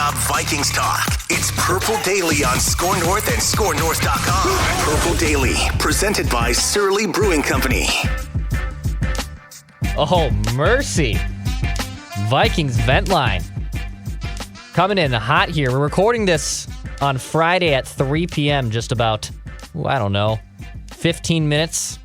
Non-stop Vikings talk. It's Purple Daily on Score North and ScoreNorth.com. Purple Daily, presented by Surly Brewing Company. Oh, mercy. Vikings vent line. Coming in hot here. We're recording this on Friday at 3 p.m., just about, 15 minutes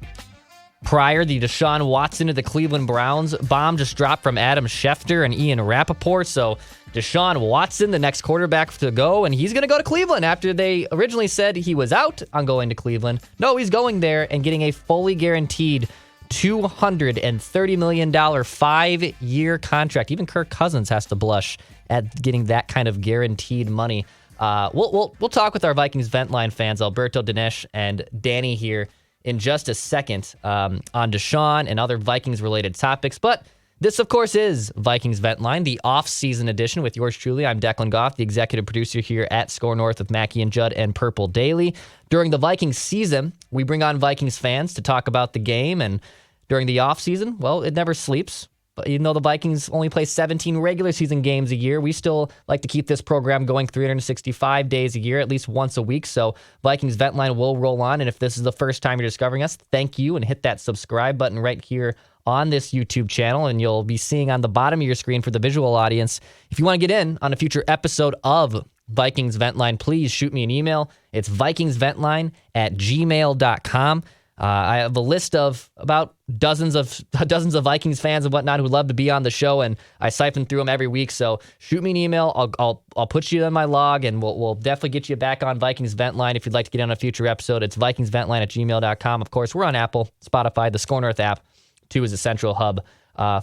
prior. The Deshaun Watson to the Cleveland Browns bomb just dropped from Adam Schefter and Ian Rappaport. So Deshaun Watson, the next quarterback to go, and he's going to go to Cleveland after they originally said he was out on going to Cleveland. No, he's going there and getting a fully guaranteed $230 million 5-year contract. Even Kirk Cousins has to blush at getting that kind of guaranteed money. We'll talk with our Vikings vent line fans, Alberto, Dinesh, and Danny here in just a second on Deshaun and other Vikings-related topics. But this, of course, is Vikings Vent Line, the off-season edition with yours truly. I'm Declan Goff, the executive producer here at Score North with Mackie and Judd and Purple Daily. During the Vikings season, we bring on Vikings fans to talk about the game. And during the off-season, well, it never sleeps. But even though the Vikings only play 17 regular season games a year, we still like to keep this program going 365 days a year, at least once a week. So Vikings Vent Line will roll on. And if this is the first time you're discovering us, thank you, and hit that subscribe button right here on this YouTube channel. And you'll be seeing on the bottom of your screen for the visual audience. If you want to get in on a future episode of Vikings Vent Line, please shoot me an email. It's vikingsventline@gmail.com. I have a list of about dozens of Vikings fans and whatnot who love to be on the show, and I siphon through them every week. So shoot me an email. I'll put you in my log, and we'll definitely get you back on Vikings Vent Line if you'd like to get on a future episode. It's vikingsventline@gmail.com. Of course, we're on Apple, Spotify, the Score North app, too, is a central hub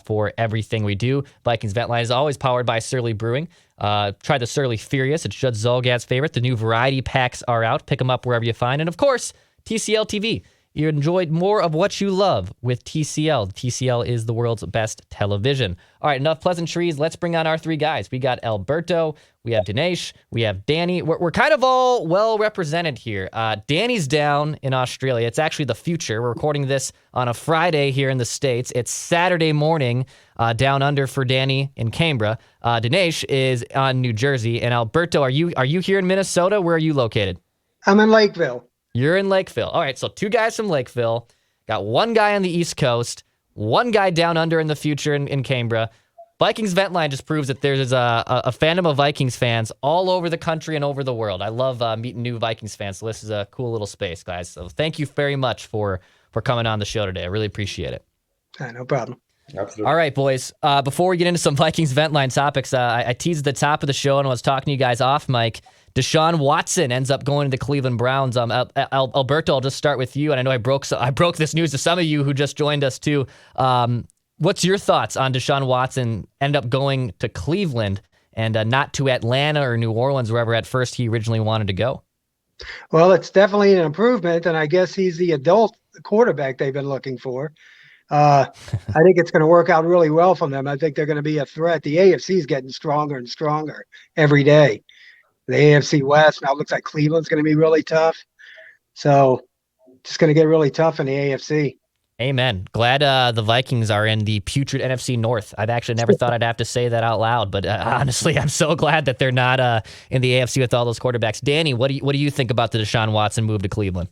for everything we do. Vikings Vent Line is always powered by Surly Brewing. Try the Surly Furious. It's Judd Zolgad's favorite. The new variety packs are out. Pick them up wherever you find. And, of course, TCL TV. You enjoyed more of what you love with TCL. TCL is the world's best television. All right, enough pleasantries. Let's bring on our three guys. We got Alberto, we have Dinesh, we have Danny. We're kind of all well represented here. Danny's down in Australia. It's actually the future. We're recording this on a Friday here in the States. It's Saturday morning down under for Danny in Canberra. Dinesh is on New Jersey. And Alberto, are you here in Minnesota? Where are you located? I'm in Lakeville. You're in Lakeville. All right, so two guys from Lakeville. Got one guy on the East Coast, one guy down under in the future in Canberra. Vikings Vent Line just proves that there's a fandom of Vikings fans all over the country and over the world. I love meeting new Vikings fans, so this is a cool little space, guys. So thank you very much for coming on the show today. I really appreciate it. No problem. Absolutely. All right, boys. Before we get into some Vikings Vent Line topics, I teased at the top of the show and was talking to you guys off mic. Deshaun Watson ends up going to the Cleveland Browns. Alberto, I'll just start with you. And I know I broke this news to some of you who just joined us too. What's your thoughts on Deshaun Watson end up going to Cleveland and not to Atlanta or New Orleans, wherever at first he originally wanted to go? Well, it's definitely an improvement, and I guess he's the adult quarterback they've been looking for. I think it's going to work out really well for them. I think they're going to be a threat. The AFC is getting stronger and stronger every day. The AFC West now looks like Cleveland's going to be really tough. So just going to get really tough in the AFC. Amen. Glad the Vikings are in the putrid NFC North. I've actually never thought I'd have to say that out loud, but honestly, I'm so glad that they're not in the AFC with all those quarterbacks. Danny, what do you think about the Deshaun Watson move to Cleveland?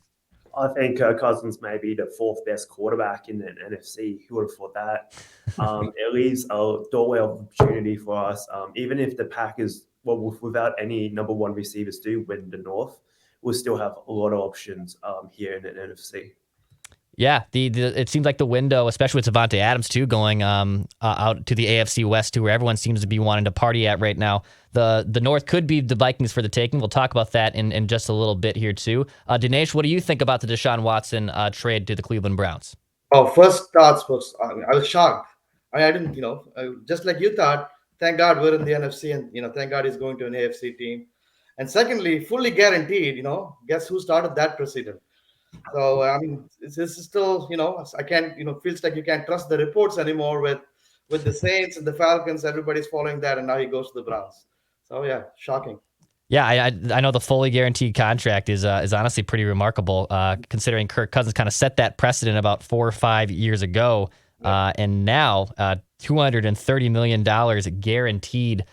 I think Cousins may be the fourth best quarterback in the NFC. Who would have thought that? It leaves a doorway of opportunity for us. Even if the Packers, without any number one receivers, do win the North, we'll still have a lot of options here in the NFC. Yeah, it seems like the window, especially with Davante Adams too, going out to the AFC West too, where everyone seems to be wanting to party at right now. The North could be the Vikings for the taking. We'll talk about that in just a little bit here too. Dinesh, what do you think about the Deshaun Watson trade to the Cleveland Browns? Oh, first thoughts was I was shocked. I didn't, just like you thought. Thank God we're in the NFC, and thank God he's going to an AFC team. And secondly, fully guaranteed. Guess who started that precedent? So this is still, I can't, feels like you can't trust the reports anymore with the Saints and the Falcons. Everybody's following that, and now he goes to the Browns. So yeah, shocking. Yeah, I know the fully guaranteed contract is honestly pretty remarkable, considering Kirk Cousins kind of set that precedent about 4 or 5 years ago, and now $230 million guaranteed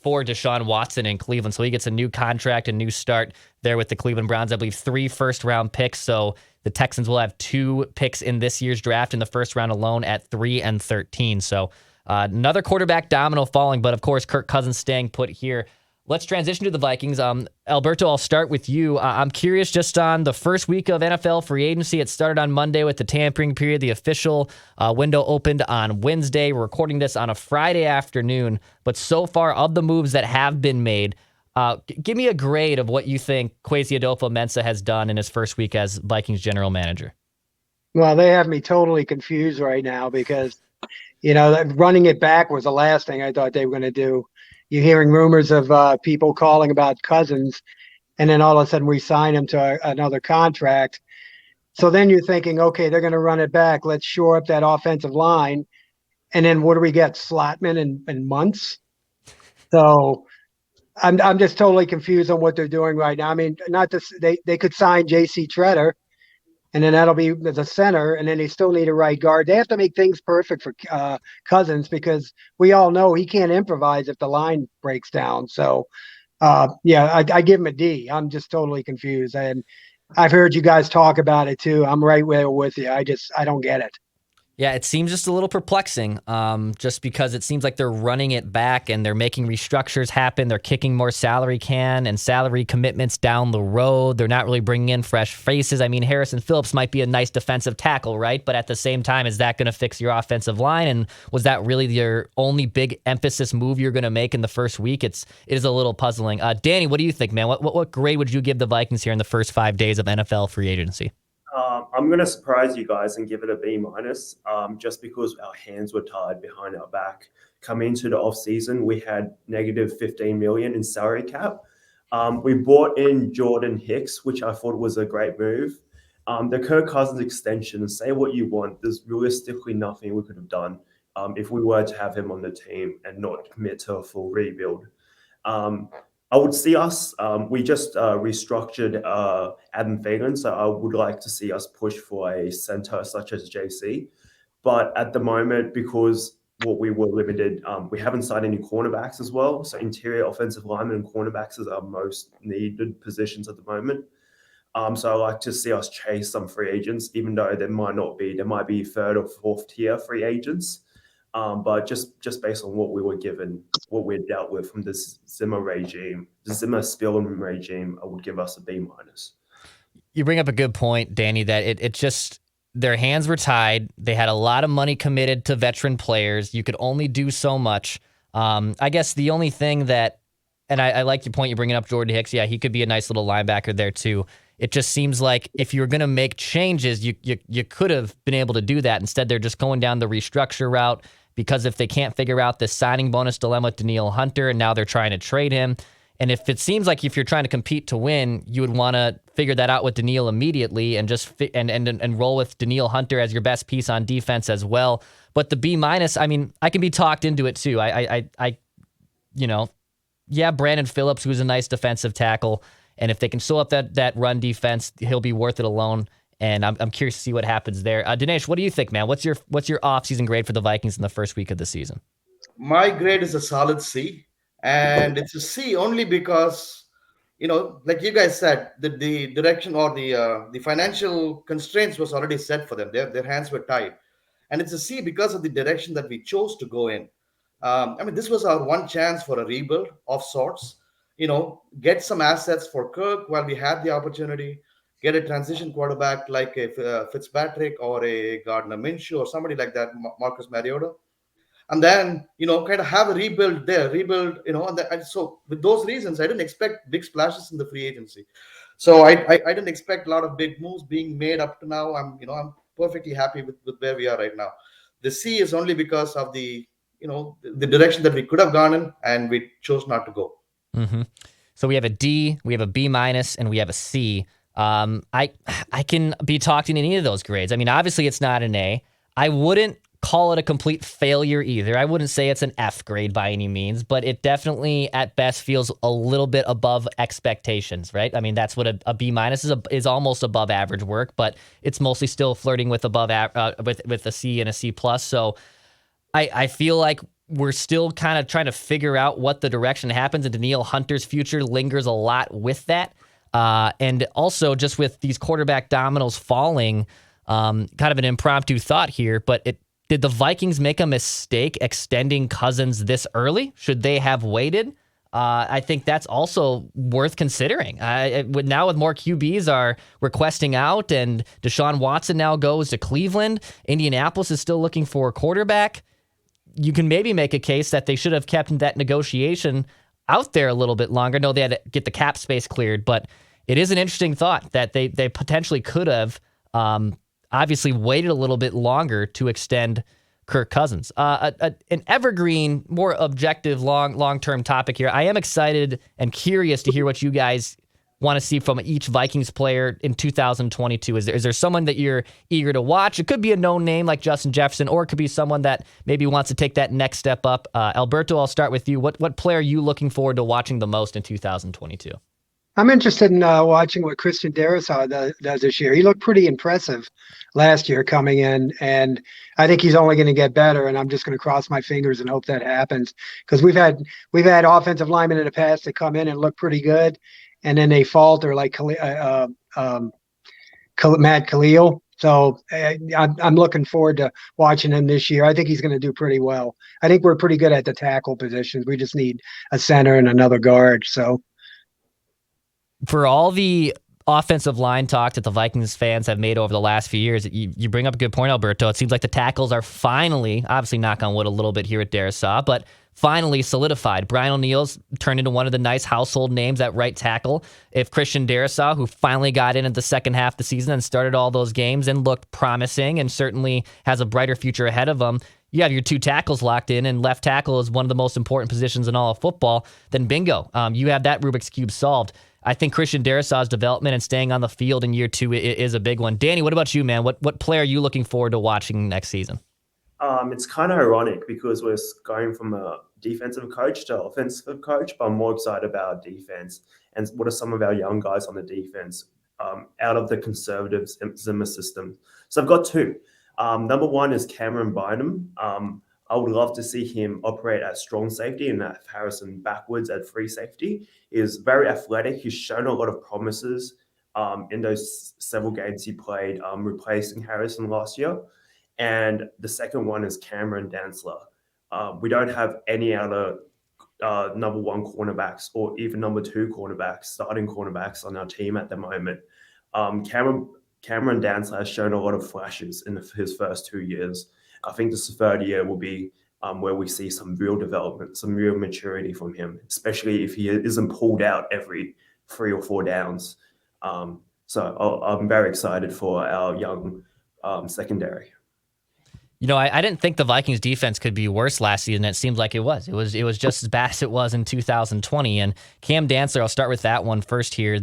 for Deshaun Watson in Cleveland. So he gets a new contract, a new start there with the Cleveland Browns. I believe 3 first-round picks. So the Texans will have 2 picks in this year's draft in the first round alone at 3 and 13. So another quarterback domino falling, but of course, Kirk Cousins staying put here. Let's transition to the Vikings. Alberto, I'll start with you. I'm curious just on the first week of NFL free agency. It started on Monday with the tampering period. The official window opened on Wednesday. We're recording this on a Friday afternoon. But so far, of the moves that have been made, give me a grade of what you think Kwesi Adolfo-Mensah has done in his first week as Vikings general manager. Well, they have me totally confused right now because, running it back was the last thing I thought they were going to do. You're hearing rumors of people calling about Cousins, and then all of a sudden we sign him to another contract. So then you're thinking, okay, they're going to run it back. Let's shore up that offensive line. And then what do we get? Slotman in months? So I'm just totally confused on what they're doing right now. I mean, not this, they could sign J.C. Tretter, and then that'll be the center, and then they still need a right guard. They have to make things perfect for Cousins because we all know he can't improvise if the line breaks down. So, I give him a D. I'm just totally confused. And I've heard you guys talk about it too. I'm right there with you. I don't get it. Yeah, it seems just a little perplexing, just because it seems like they're running it back and they're making restructures happen. They're kicking more salary and salary commitments down the road. They're not really bringing in fresh faces. I mean, Harrison Phillips might be a nice defensive tackle, right? But at the same time, is that going to fix your offensive line? And was that really your only big emphasis move you're going to make in the first week? It is a little puzzling. Danny, what do you think, man? What grade would you give the Vikings here in the first 5 days of NFL free agency? I'm going to surprise you guys and give it a B-, just because our hands were tied behind our back. Coming into the offseason, we had negative $15 million in salary cap. We brought in Jordan Hicks, which I thought was a great move. The Kirk Cousins extension, say what you want, there's realistically nothing we could have done if we were to have him on the team and not commit to a full rebuild. I would see us, we just restructured Adam Thielen, so I would like to see us push for a center such as JC. But at the moment, because what we were limited, we haven't signed any cornerbacks as well. So interior offensive linemen and cornerbacks is our most needed positions at the moment. So I like to see us chase some free agents, even though there might be third or fourth tier free agents. But just based on what we were given, what we dealt with from this Zimmer Spielman regime, I would give us a B-. You bring up a good point, Danny, that it just, their hands were tied. They had a lot of money committed to veteran players. You could only do so much. I guess the only thing that, and I like your point, you're bringing up Jordan Hicks. Yeah, he could be a nice little linebacker there too. It just seems like if you were going to make changes, you could have been able to do that. Instead, they're just going down the restructure route. Because if they can't figure out this signing bonus dilemma with Danielle Hunter, and now they're trying to trade him, and if it seems like if you're trying to compete to win, you would want to figure that out with Danielle immediately and just and roll with Danielle Hunter as your best piece on defense as well. But the B-, I mean, I can be talked into it too. Brandon Phillips, who's a nice defensive tackle, and if they can fill up that run defense, he'll be worth it alone. And I'm curious to see what happens there. Dinesh, what do you think, man? What's your off-season grade for the Vikings in the first week of the season? My grade is a solid C, and it's a C only because, like you guys said, the direction or the financial constraints was already set for them. Their hands were tied, and it's a C because of the direction that we chose to go in. This was our one chance for a rebuild of sorts. Get some assets for Kirk while we had the opportunity. Get a transition quarterback like a Fitzpatrick or a Gardner Minshew or somebody like that, Marcus Mariota. And then, kind of have a rebuild there, and so with those reasons, I didn't expect big splashes in the free agency. So I didn't expect a lot of big moves being made up to now. I'm perfectly happy with where we are right now. The C is only because of the direction that we could have gone in and we chose not to go. Mm-hmm. So we have a D, we have a B-, and we have a C. I can be talked in any of those grades. I mean, obviously it's not an A. I wouldn't call it a complete failure either. I wouldn't say it's an F grade by any means, but it definitely at best feels a little bit above expectations, right? I mean, that's what a B- is almost above average work, but it's mostly still flirting with above with a C and a C+. So I feel like we're still kind of trying to figure out what the direction happens, and Danielle Hunter's future lingers a lot with that. And also just with these quarterback dominoes falling, kind of an impromptu thought here, but did the Vikings make a mistake extending Cousins this early? Should they have waited? I think that's also worth considering. Now with more QBs are requesting out, and Deshaun Watson now goes to Cleveland. Indianapolis is still looking for a quarterback. You can maybe make a case that they should have kept that negotiation out there a little bit longer. No, they had to get the cap space cleared, but it is an interesting thought that they potentially could have obviously waited a little bit longer to extend Kirk Cousins. An evergreen, more objective, long-term topic here. I am excited and curious to hear what you guys want to see from each Vikings player in 2022. Is there someone that you're eager to watch? It could be a known name like Justin Jefferson, or it could be someone that maybe wants to take that next step up. Alberto, I'll start with you. What player are you looking forward to watching the most in 2022? I'm interested in watching what Christian Darrisaw does this year. He looked pretty impressive last year coming in, and I think he's only going to get better. And I'm just going to cross my fingers and hope that happens, because we've had offensive linemen in the past that come in and look pretty good, and then they falter, like Matt Khalil. So I'm looking forward to watching him this year. I think he's going to do pretty well. I think we're pretty good at the tackle positions. We just need a center and another guard. So. For all the offensive line talk that the Vikings fans have made over the last few years, you bring up a good point, Alberto. It seems like the tackles are finally, obviously knock on wood a little bit here at Darrisaw, but finally solidified. Brian O'Neill's turned into one of the nice household names at right tackle. If Christian Darrisaw, who finally got in at the second half of the season and started all those games and looked promising and certainly has a brighter future ahead of him, you have your two tackles locked in, and left tackle is one of the most important positions in all of football, then bingo. You have that Rubik's Cube solved. I think Christian Darrisaw's development and staying on the field in year 2 is a big one. Danny, what about you, man? What player are you looking forward to watching next season? It's kind of ironic because we're going from a defensive coach to offensive coach, but I'm more excited about defense and what are some of our young guys on the defense out of the conservative Zimmer system. So I've got 2. Number 1 is Cameron Bynum. I would love to see him operate at strong safety and have Harrison backwards at free safety. He is very athletic. He's shown a lot of promises in those several games he played, replacing Harrison last year. And the second one is Cameron Dantzler. We don't have any other number 1 cornerbacks or even number 2 cornerbacks, starting cornerbacks on our team at the moment. Cameron Dantzler has shown a lot of flashes in his first 2 years. I think this third year will be where we see some real development, some real maturity from him, especially if he isn't pulled out every 3 or 4 downs. So I'm very excited for our young secondary. You know, I didn't think the Vikings defense could be worse last season. It seemed like it was. It was just as bad as it was in 2020. And Cam Dantzler, I'll start with that one first here.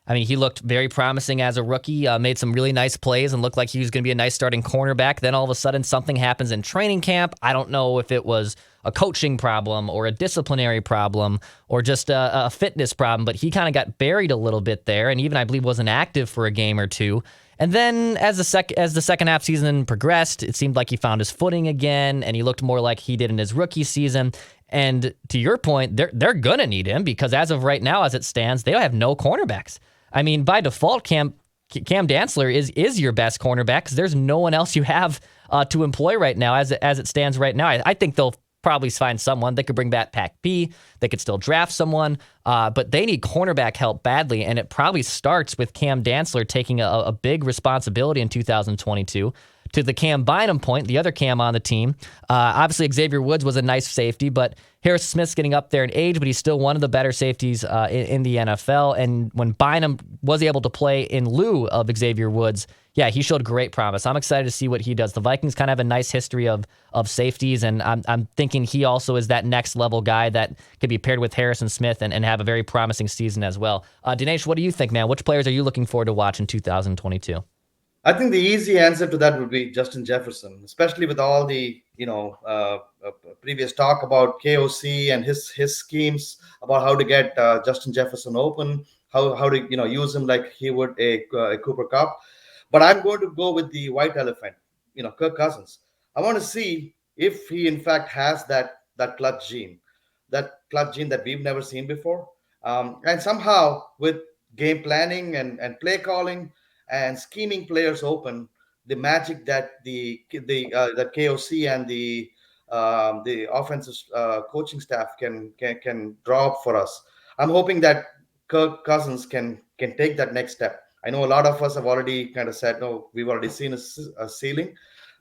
He looked very promising as a rookie, made some really nice plays and looked like he was going to be a nice starting cornerback. Then all of a sudden something happens in training camp. I don't know if it was a coaching problem or a disciplinary problem or just a fitness problem, but he kind of got buried a little bit there, and even I believe wasn't active for a game or two. And then as the second half season progressed, it seemed like he found his footing again, and he looked more like he did in his rookie season. And to your point, they're going to need him because as of right now, as it stands, they have no cornerbacks. I mean, by default, Cam Dantzler is your best cornerback because there's no one else you have to employ right now as it stands right now. I think they'll probably find someone. They could bring back Pac B. They could still draft someone, but they need cornerback help badly, and it probably starts with Cam Dantzler taking a big responsibility in 2022. To the Cam Bynum point, the other Cam on the team, obviously Xavier Woods was a nice safety, but Harris Smith's getting up there in age, but he's still one of the better safeties in the NFL. And when Bynum was able to play in lieu of Xavier Woods, yeah, he showed great promise. I'm excited to see what he does. The Vikings kind of have a nice history of safeties, and I'm thinking he also is that next level guy that could be paired with Harrison Smith and have a very promising season as well. Dinesh, what do you think, man? Which players are you looking forward to watch in 2022? I think the easy answer to that would be Justin Jefferson, especially with all the previous talk about KOC and his schemes about how to get Justin Jefferson open, how to use him like he would a Cooper Kupp. But I'm going to go with the white elephant, Kirk Cousins. I want to see if he in fact has that that clutch gene, that we've never seen before. And somehow with game planning and play calling and scheming players open, the magic that the KOC and the offensive coaching staff can draw up for us. I'm hoping that Kirk Cousins can take that next step. I know a lot of us have already kind of said, no, we've already seen a ceiling,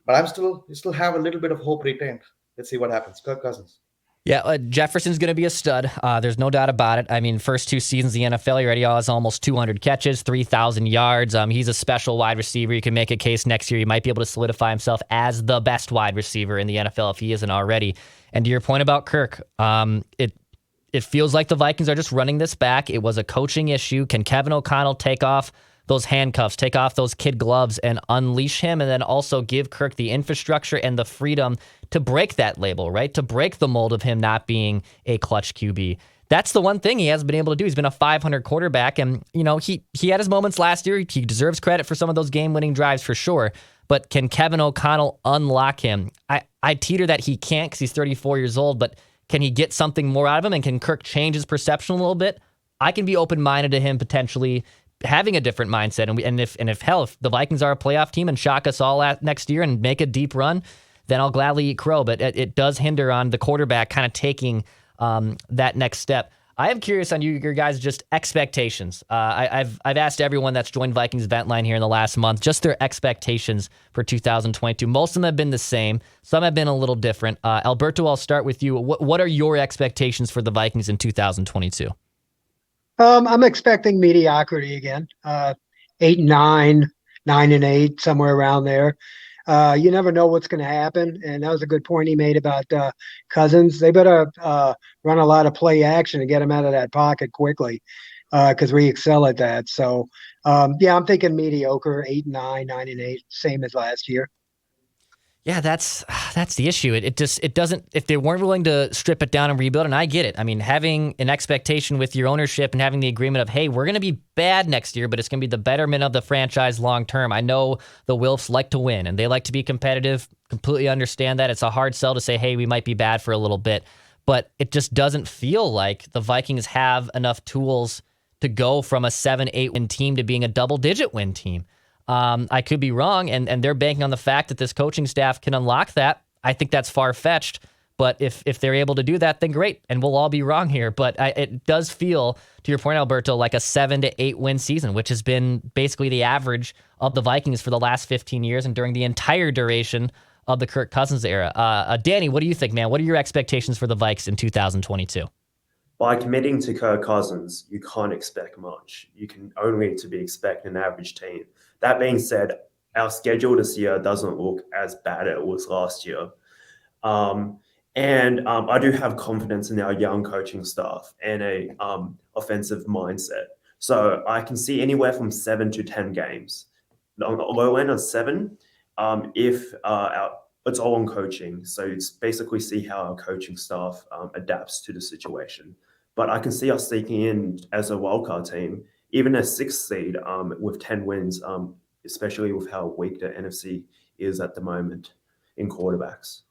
but still have a little bit of hope retained. Let's see what happens. Kirk Cousins. Yeah, Jefferson's going to be a stud. There's no doubt about it. I mean, first 2 seasons in the NFL, he already has almost 200 catches, 3,000 yards. He's a special wide receiver. You can make a case next year he might be able to solidify himself as the best wide receiver in the NFL if he isn't already. And to your point about Kirk, it feels like the Vikings are just running this back. It was a coaching issue. Can Kevin O'Connell take off those handcuffs, take off those kid gloves and unleash him, and then also give Kirk the infrastructure and the freedom to break that label, right? To break the mold of him not being a clutch QB. That's the one thing he hasn't been able to do. He's been a 500 quarterback, and he had his moments last year. He deserves credit for some of those game-winning drives for sure. But can Kevin O'Connell unlock him? I teeter that he can't because he's 34 years old, but can he get something more out of him? And can Kirk change his perception a little bit? I can be open-minded to him potentially having a different mindset. And if the Vikings are a playoff team and shock us all next year and make a deep run, then I'll gladly eat crow. But it does hinder on the quarterback kind of taking that next step. I am curious on your guys' just expectations. I've asked everyone that's joined Vikings Vent Line here in the last month just their expectations for 2022. Most of them have been the same. Some have been a little different. Alberto, I'll start with you. What are your expectations for the Vikings in 2022? I'm expecting mediocrity again. 8-9, 9-8, somewhere around there. You never know what's going to happen, and that was a good point he made about Cousins. They better run a lot of play action and get him out of that pocket quickly, because we excel at that. So, I'm thinking mediocre, 8-9, 9-8, same as last year. Yeah, that's the issue. It doesn't, if they weren't willing to strip it down and rebuild, and I get it. I mean, having an expectation with your ownership and having the agreement of, hey, we're going to be bad next year, but it's going to be the betterment of the franchise long term. I know the Wilfs like to win and they like to be competitive. Completely understand that. It's a hard sell to say, hey, we might be bad for a little bit, but it just doesn't feel like the Vikings have enough tools to go from a 7-8 win team to being a double-digit win team. I could be wrong, and they're banking on the fact that this coaching staff can unlock that. I think that's far-fetched, but if they're able to do that, then great, and we'll all be wrong here. But it does feel, to your point, Alberto, like a 7-8 win season, which has been basically the average of the Vikings for the last 15 years and during the entire duration of the Kirk Cousins era. Danny, what do you think, man? What are your expectations for the Vikes in 2022? By committing to Kirk Cousins, you can't expect much. You can only to be expecting an average team. That being said, our schedule this year doesn't look as bad as it was last year. I do have confidence in our young coaching staff and a offensive mindset. So I can see anywhere from 7 to 10 games. On the low end of 7, it's all on coaching. So it's basically see how our coaching staff adapts to the situation. But I can see us sneaking in as a wildcard team, even a 6th seed with 10 wins, especially with how weak the NFC is at the moment in quarterbacks.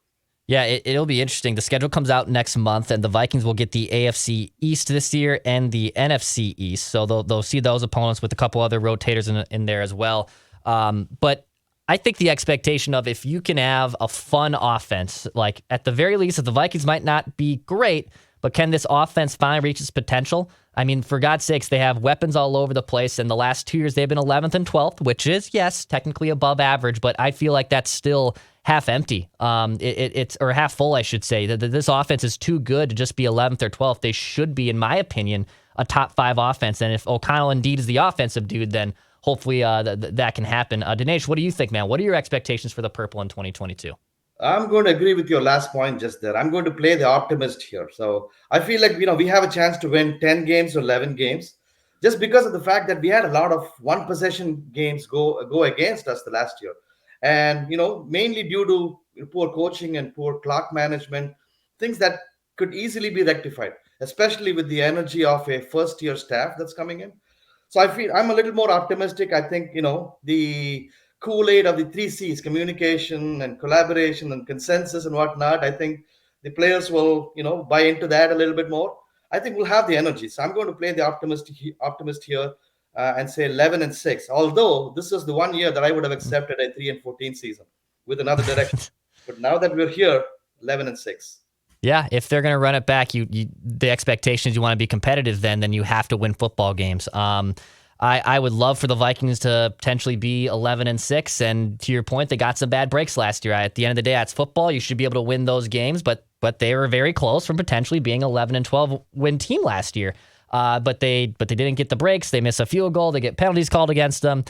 Yeah, it'll be interesting. The schedule comes out next month, and the Vikings will get the AFC East this year and the NFC East. So they'll see those opponents with a couple other rotators in there as well. But I think the expectation of if you can have a fun offense, like at the very least, if the Vikings might not be great, but can this offense finally reach its potential? I mean, for God's sakes, they have weapons all over the place. And the last 2 years, they've been 11th and 12th, which is, yes, technically above average, but I feel like that's still half empty. It's or half full, I should say. This offense is too good to just be 11th or 12th. They should be, in my opinion, a top 5 offense. And if O'Connell indeed is the offensive dude, then hopefully that can happen. Dinesh, what do you think, man? What are your expectations for the Purple in 2022? I'm going to agree with your last point just there. I'm going to play the optimist here. So I feel like, we have a chance to win 10 games or 11 games just because of the fact that we had a lot of one possession games go against us the last year. And, mainly due to poor coaching and poor clock management, things that could easily be rectified, especially with the energy of a first-year staff that's coming in. So I feel I'm a little more optimistic. I think, the Kool-Aid of the 3 C's, communication and collaboration and consensus and whatnot, I think the players will, buy into that a little bit more, I think we'll have the energy. So I'm going to play the optimist here and say 11-6. Although this is the one year that I would have accepted a 3-14 season with another direction. But now that we're here, 11-6. Yeah, if they're going to run it back, the expectations you want to be competitive, then you have to win football games. I would love for the Vikings to potentially be 11-6, and to your point, they got some bad breaks last year. At the end of the day, that's football. You should be able to win those games, but they were very close from potentially being 11-12 win team last year. But they didn't get the breaks. They miss a field goal. They get penalties called against them.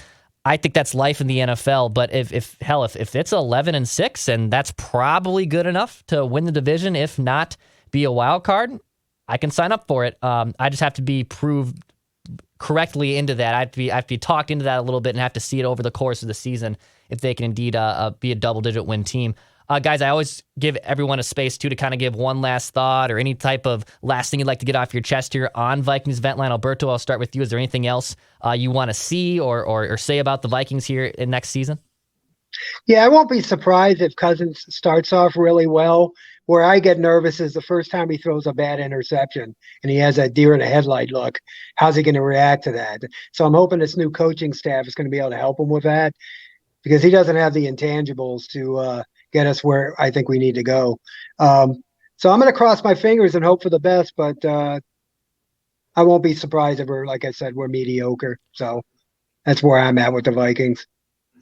I think that's life in the NFL. But if it's 11-6, and that's probably good enough to win the division, if not be a wild card, I can sign up for it. I just have to be proved correctly into that. I have to be talked into that a little bit and have to see it over the course of the season if they can indeed be a double-digit win team. Guys, I always give everyone a space, too, to kind of give one last thought or any type of last thing you'd like to get off your chest here on Vikings Vent Line. Alberto, I'll start with you. Is there anything else you want to see or say about the Vikings here in next season? Yeah, I won't be surprised if Cousins starts off really well. Where I get nervous is the first time he throws a bad interception and he has that deer in the headlight look. How's he going to react to that? So I'm hoping this new coaching staff is going to be able to help him with that, because he doesn't have the intangibles to get us where I think we need to go. So I'm going to cross my fingers and hope for the best, but I won't be surprised if like I said, we're mediocre. So that's where I'm at with the Vikings.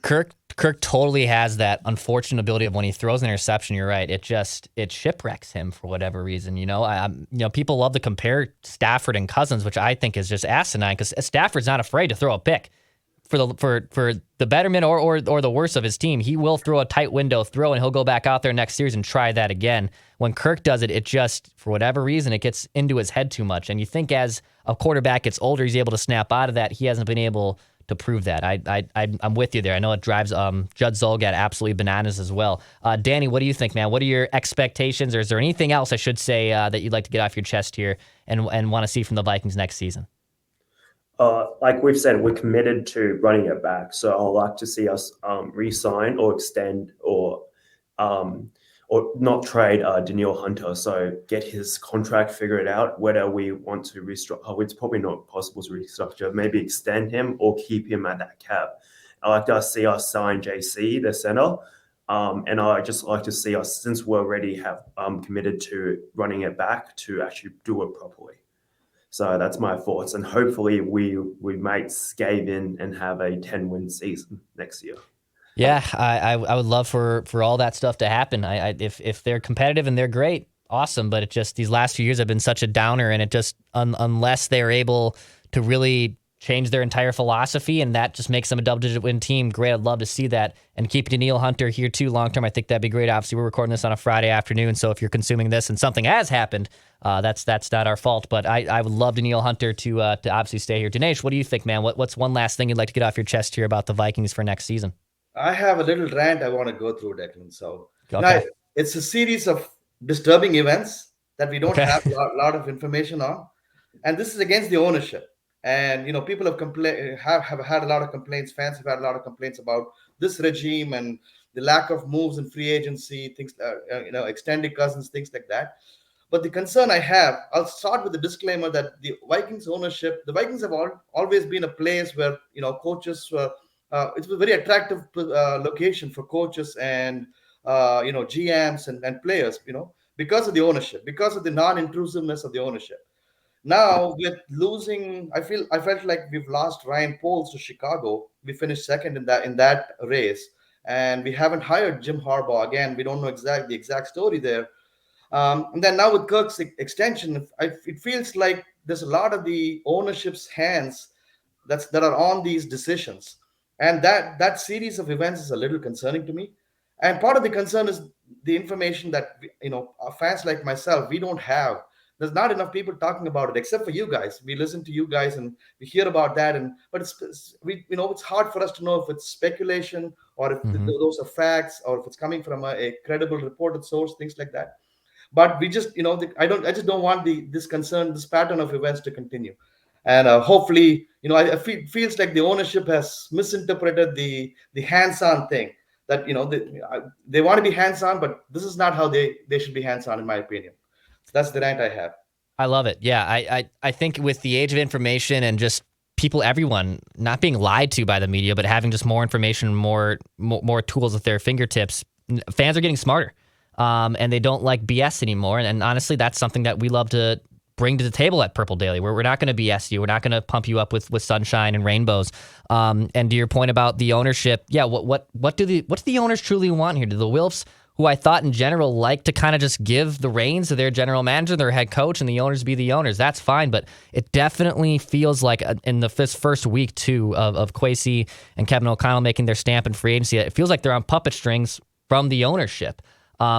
Kirk totally has that unfortunate ability of when he throws an interception. You're right. It shipwrecks him for whatever reason. People love to compare Stafford and Cousins, which I think is just asinine, because Stafford's not afraid to throw a pick. For the betterment or the worst of his team, he will throw a tight window throw, and he'll go back out there next series and try that again. When Kirk does it, it just, for whatever reason, it gets into his head too much. And you think as a quarterback gets older, he's able to snap out of that. He hasn't been able to prove that. I'm with you there. I know it drives Judd Zulgad absolutely bananas as well. Danny, what do you think, man? What are your expectations, or is there anything else I should say that you'd like to get off your chest here and want to see from the Vikings next season? Like we've said, we're committed to running it back. So I'd like to see us re-sign or extend or not trade Danielle Hunter. So get his contract figured out, whether we want to restructure. It's probably not possible to restructure. Maybe extend him or keep him at that cap. I like to see us sign JC, the center. And I just like to see us, since we already have committed to running it back, to actually do it properly. So that's my thoughts, and hopefully we might scave in and have a 10-win season next year. Yeah, I would love for all that stuff to happen. If they're competitive and they're great, awesome. But it just, these last few years have been such a downer, and it just unless they're able to really change their entire philosophy, and that just makes them a double-digit win team. Great, I'd love to see that. And keep Danielle Hunter here too long-term, I think that'd be great. Obviously, we're recording this on a Friday afternoon, so if you're consuming this and something has happened, that's not our fault. But I would love Danielle Hunter to obviously stay here. Dinesh, what do you think, man? What's one last thing you'd like to get off your chest here about the Vikings for next season? I have a little rant I want to go through, Declan. So okay. It's a series of disturbing events that we don't have a lot of information on. And this is against the ownership. And, people have had a lot of complaints. Fans have had a lot of complaints about this regime and the lack of moves in free agency, things, extended Cousins, things like that. But the concern I have, I'll start with the disclaimer that the Vikings ownership, the Vikings have always been a place where, coaches were, it's a very attractive location for coaches and, GMs and players, because of the ownership, because of the non-intrusiveness of the ownership. Now, with losing, I felt like we've lost Ryan Poles to Chicago. We finished second in that race, and we haven't hired Jim Harbaugh. Again, we don't know the exact story there. And then now with Kirk's extension, it feels like there's a lot of the ownership's hands that are on these decisions. And that series of events is a little concerning to me. And part of the concern is the information that, fans like myself, we don't have. There's not enough people talking about it, except for you guys. We listen to you guys and we hear about that. But it's hard for us to know if it's speculation or if those are facts or if it's coming from a credible reported source, things like that. But we just, I just don't want this pattern of events to continue. And hopefully, it feels like the ownership has misinterpreted the hands-on thing. that they want to be hands-on, but this is not how they should be hands-on, in my opinion. So that's the rant I have. I love it. Yeah, I think with the age of information and just everyone not being lied to by the media, but having just more information, more tools at their fingertips, fans are getting smarter, and they don't like BS anymore. And honestly, that's something that we love to bring to the table at Purple Daily, where we're not going to BS you. We're not going to pump you up with sunshine and rainbows. And to your point about the ownership, yeah, what do the owners truly want here? Do the Wilfs, who I thought in general like to kind of just give the reins to their general manager, their head coach, and the owners be the owners? That's fine, but it definitely feels like in this first week too of Kwesi and Kevin O'Connell making their stamp in free agency, it feels like they're on puppet strings from the ownership.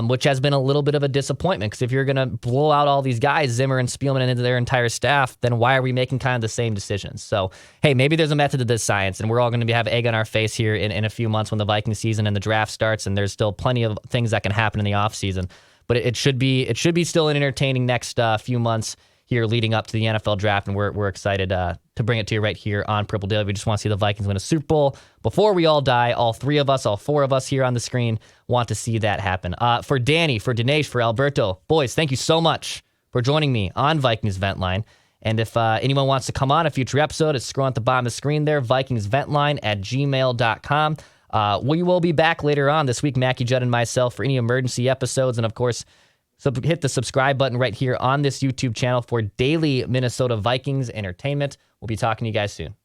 Which has been a little bit of a disappointment, because if you're going to blow out all these guys, Zimmer and Spielman, and into their entire staff, then why are we making kind of the same decisions? So, hey, maybe there's a method to this science, and we're all going to have egg on our face here in a few months when the Viking season and the draft starts, and there's still plenty of things that can happen in the offseason. But it should be still an entertaining next few months here leading up to the NFL draft, and we're excited to bring it to you right here on Purple Daily. We just want to see the Vikings win a Super Bowl before we all die. All four of us here on the screen want to see that happen. For Danny, for Dinesh, for Alberto, boys, thank you so much for joining me on Vikings Vent Line. And if anyone wants to come on a future episode, it's scrolling at the bottom of the screen there, vikingsventline@gmail.com. We will be back later on this week, Mackie Judd and myself, for any emergency episodes. And of course, so hit the subscribe button right here on this YouTube channel for daily Minnesota Vikings entertainment. We'll be talking to you guys soon.